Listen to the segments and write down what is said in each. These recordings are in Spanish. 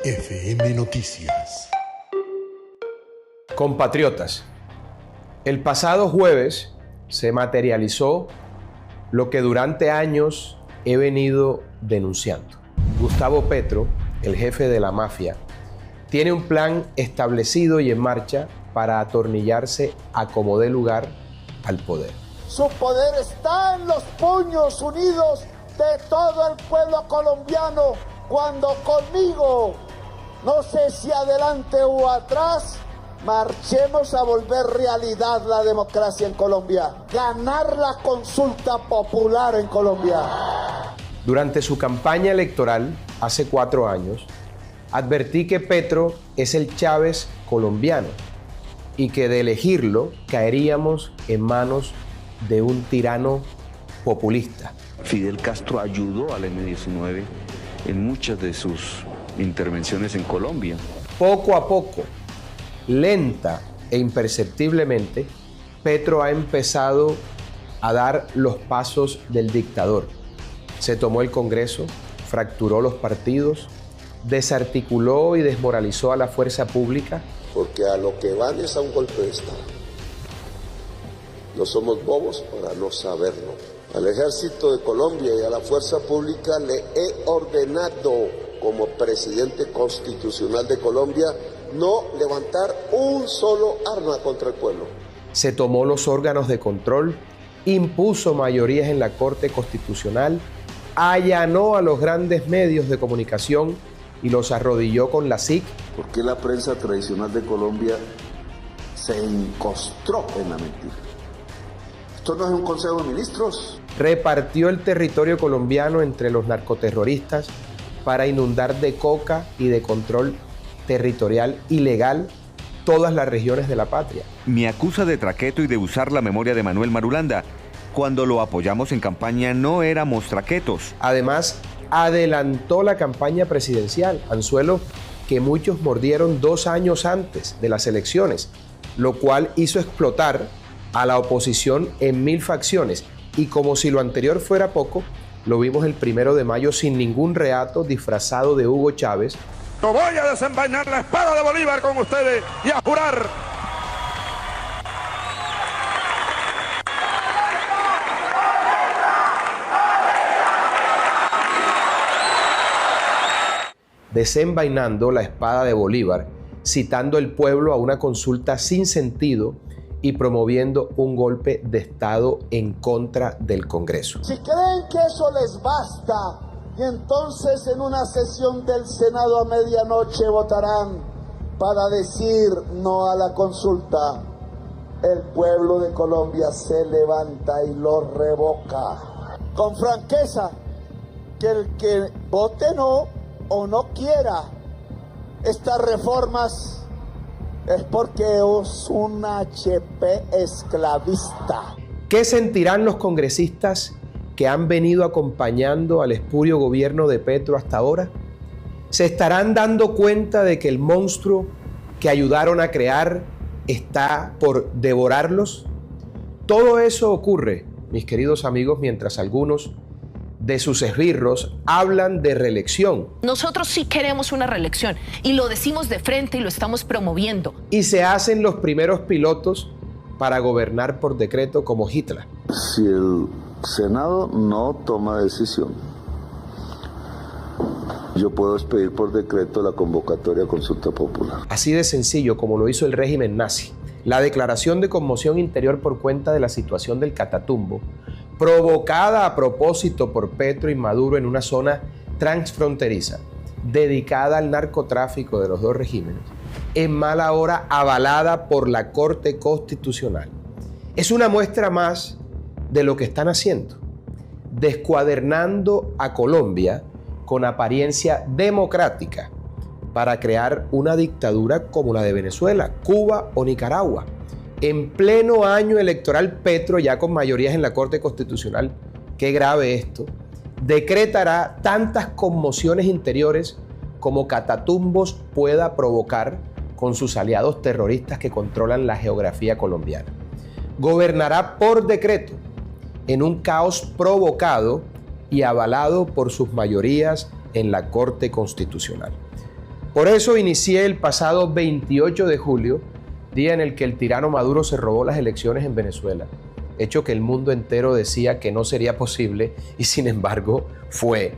FM Noticias. Compatriotas, el pasado jueves se materializó lo que durante años he venido denunciando. Gustavo Petro, el jefe de la mafia, tiene un plan establecido y en marcha para atornillarse a como dé lugar al poder. Su poder está en los puños unidos de todo el pueblo colombiano, cuando conmigo, no sé si adelante o atrás, marchemos a volver realidad la democracia en Colombia, ganar la consulta popular en Colombia. Durante su campaña electoral, hace 4 años, advertí que Petro es el Chávez colombiano y que de elegirlo caeríamos en manos de un tirano populista. Fidel Castro ayudó al M-19 en muchas de sus intervenciones en Colombia. Poco a poco, lenta e imperceptiblemente, Petro ha empezado a dar los pasos del dictador. Se tomó el Congreso, fracturó los partidos, desarticuló y desmoralizó a la fuerza pública. Porque a lo que van es a un golpe de Estado. No somos bobos para no saberlo. Al Ejército de Colombia y a la fuerza pública le he ordenado, como presidente constitucional de Colombia, no levantar un solo arma contra el pueblo. Se tomó los órganos de control, impuso mayorías en la Corte Constitucional, allanó a los grandes medios de comunicación y los arrodilló con la SIC. ¿Por qué la prensa tradicional de Colombia se encostró en la mentira? Esto no es un consejo de ministros. Repartió el territorio colombiano entre los narcoterroristas para inundar de coca y de control territorial ilegal todas las regiones de la patria. Me acusa de traqueto y de usar la memoria de Manuel Marulanda. Cuando lo apoyamos en campaña no éramos traquetos. Además, adelantó la campaña presidencial, anzuelo que muchos mordieron 2 años antes de las elecciones, lo cual hizo explotar a la oposición en 1000 facciones. Y como si lo anterior fuera poco, lo vimos el 1 de mayo sin ningún reato, disfrazado de Hugo Chávez. No voy a desenvainar la espada de Bolívar con ustedes y a jurar. Desenvainando la espada de Bolívar, citando al pueblo a una consulta sin sentido y promoviendo un golpe de Estado en contra del Congreso. Si creen que eso les basta, y entonces en una sesión del Senado a medianoche votarán para decir no a la consulta, el pueblo de Colombia se levanta y lo revoca. Con franqueza, que el que vote no o no quiera estas reformas es porque es un HP esclavista. ¿Qué sentirán los congresistas que han venido acompañando al espurio gobierno de Petro hasta ahora? ¿Se estarán dando cuenta de que el monstruo que ayudaron a crear está por devorarlos? Todo eso ocurre, mis queridos amigos, mientras algunos de sus esbirros hablan de reelección. Nosotros sí queremos una reelección y lo decimos de frente y lo estamos promoviendo. Y se hacen los primeros pilotos para gobernar por decreto como Hitler. Si el Senado no toma decisión, yo puedo expedir por decreto la convocatoria a consulta popular. Así de sencillo como lo hizo el régimen nazi. La declaración de conmoción interior por cuenta de la situación del Catatumbo, provocada a propósito por Petro y Maduro en una zona transfronteriza, dedicada al narcotráfico de los 2 regímenes, en mala hora avalada por la Corte Constitucional. Es una muestra más de lo que están haciendo, descuadernando a Colombia con apariencia democrática para crear una dictadura como la de Venezuela, Cuba o Nicaragua. En pleno año electoral, Petro, ya con mayorías en la Corte Constitucional, qué grave esto, decretará tantas conmociones interiores como Catatumbos pueda provocar con sus aliados terroristas que controlan la geografía colombiana. Gobernará por decreto en un caos provocado y avalado por sus mayorías en la Corte Constitucional. Por eso inicié el pasado 28 de julio, día en el que el tirano Maduro se robó las elecciones en Venezuela, hecho que el mundo entero decía que no sería posible y sin embargo fue.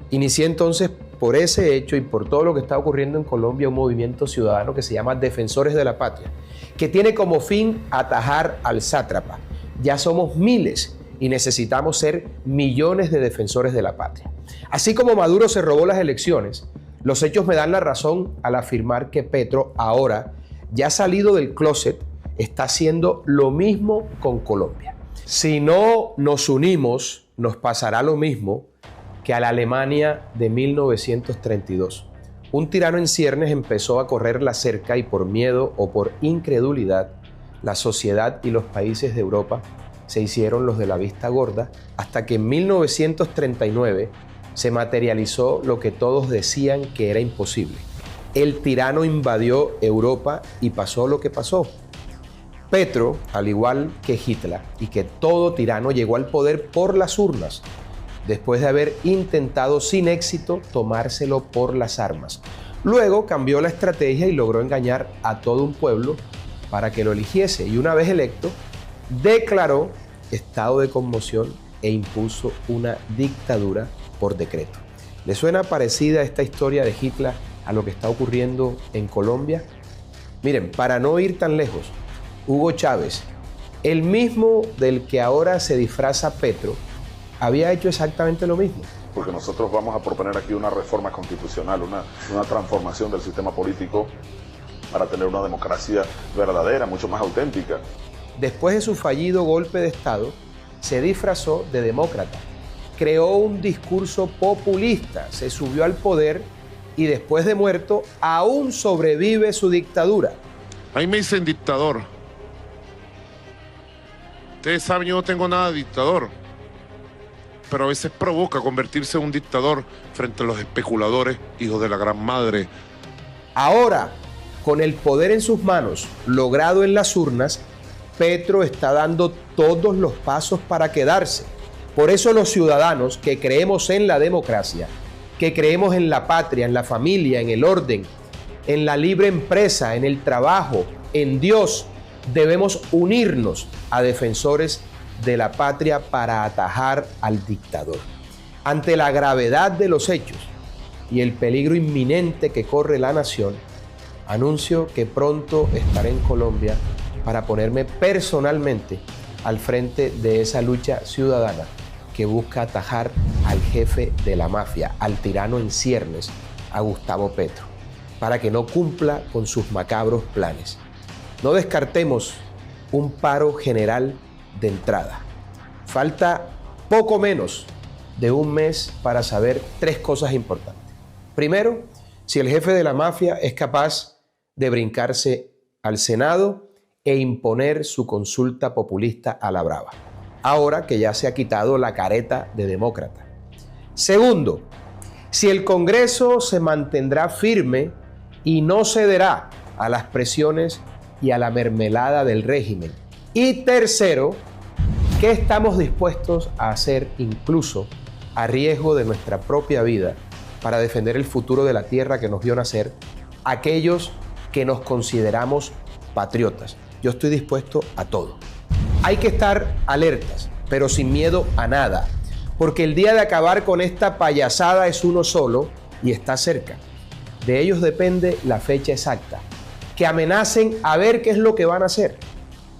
Inicié entonces por ese hecho y por todo lo que está ocurriendo en Colombia un movimiento ciudadano que se llama Defensores de la Patria, que tiene como fin atajar al sátrapa. Ya somos miles y necesitamos ser millones de defensores de la patria. Así como Maduro se robó las elecciones, los hechos me dan la razón al afirmar que Petro ahora, ya salido del closet, está haciendo lo mismo con Colombia. Si no nos unimos, nos pasará lo mismo que a la Alemania de 1932. Un tirano en ciernes empezó a correr la cerca y por miedo o por incredulidad, la sociedad y los países de Europa se hicieron los de la vista gorda hasta que en 1939 se materializó lo que todos decían que era imposible. El tirano invadió Europa y pasó lo que pasó. Petro, al igual que Hitler y que todo tirano, llegó al poder por las urnas, después de haber intentado sin éxito tomárselo por las armas. Luego cambió la estrategia y logró engañar a todo un pueblo para que lo eligiese y una vez electo, declaró estado de conmoción e impuso una dictadura por decreto. ¿Le suena parecida esta historia de Hitler a lo que está ocurriendo en Colombia? Miren, para no ir tan lejos, Hugo Chávez, el mismo del que ahora se disfraza Petro, había hecho exactamente lo mismo. Porque nosotros vamos a proponer aquí una reforma constitucional, una transformación del sistema político para tener una democracia verdadera, mucho más auténtica. Después de su fallido golpe de Estado, se disfrazó de demócrata, creó un discurso populista, se subió al poder y después de muerto aún sobrevive su dictadura. Ahí me dicen dictador. Ustedes saben, yo no tengo nada de dictador, pero a veces provoca convertirse en un dictador frente a los especuladores, hijos de la gran madre. Ahora, con el poder en sus manos, logrado en las urnas, Petro está dando todos los pasos para quedarse. Por eso los ciudadanos que creemos en la democracia, que creemos en la patria, en la familia, en el orden, en la libre empresa, en el trabajo, en Dios, debemos unirnos a defensores de la patria para atajar al dictador. Ante la gravedad de los hechos y el peligro inminente que corre la nación, anuncio que pronto estaré en Colombia para ponerme personalmente al frente de esa lucha ciudadana que busca atajar al jefe de la mafia, al tirano en ciernes, a Gustavo Petro, para que no cumpla con sus macabros planes. No descartemos un paro general de entrada. Falta poco menos de un mes para saber tres cosas importantes. Primero, si el jefe de la mafia es capaz de brincarse al Senado e imponer su consulta populista a la brava, ahora que ya se ha quitado la careta de demócrata. Segundo, si el Congreso se mantendrá firme y no cederá a las presiones y a la mermelada del régimen. Y tercero, ¿qué estamos dispuestos a hacer incluso a riesgo de nuestra propia vida para defender el futuro de la tierra que nos vio nacer, aquellos que nos consideramos patriotas? Yo estoy dispuesto a todo. Hay que estar alertas, pero sin miedo a nada, porque el día de acabar con esta payasada es uno solo y está cerca. De ellos depende la fecha exacta. Que amenacen a ver qué es lo que van a hacer.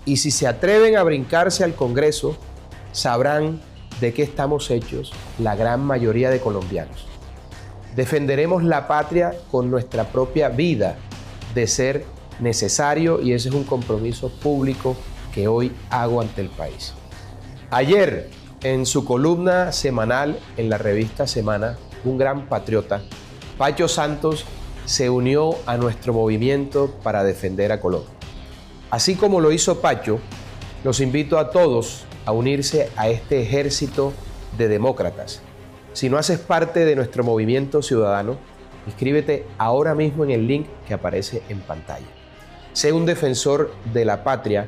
Y si se atreven a brincarse al Congreso, sabrán de qué estamos hechos la gran mayoría de colombianos. Defenderemos la patria con nuestra propia vida, de ser necesario, y ese es un compromiso público que hoy hago ante el país. Ayer, en su columna semanal en la revista Semana, un gran patriota, Pacho Santos, se unió a nuestro movimiento para defender a Colombia. Así como lo hizo Pacho, los invito a todos a unirse a este ejército de demócratas. Si no haces parte de nuestro movimiento ciudadano, inscríbete ahora mismo en el link que aparece en pantalla. Sé un defensor de la patria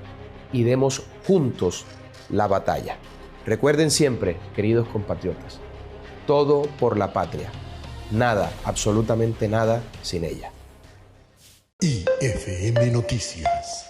y demos juntos la batalla. Recuerden siempre, queridos compatriotas, todo por la patria. nada, absolutamente nada sin ella. IFM Noticias.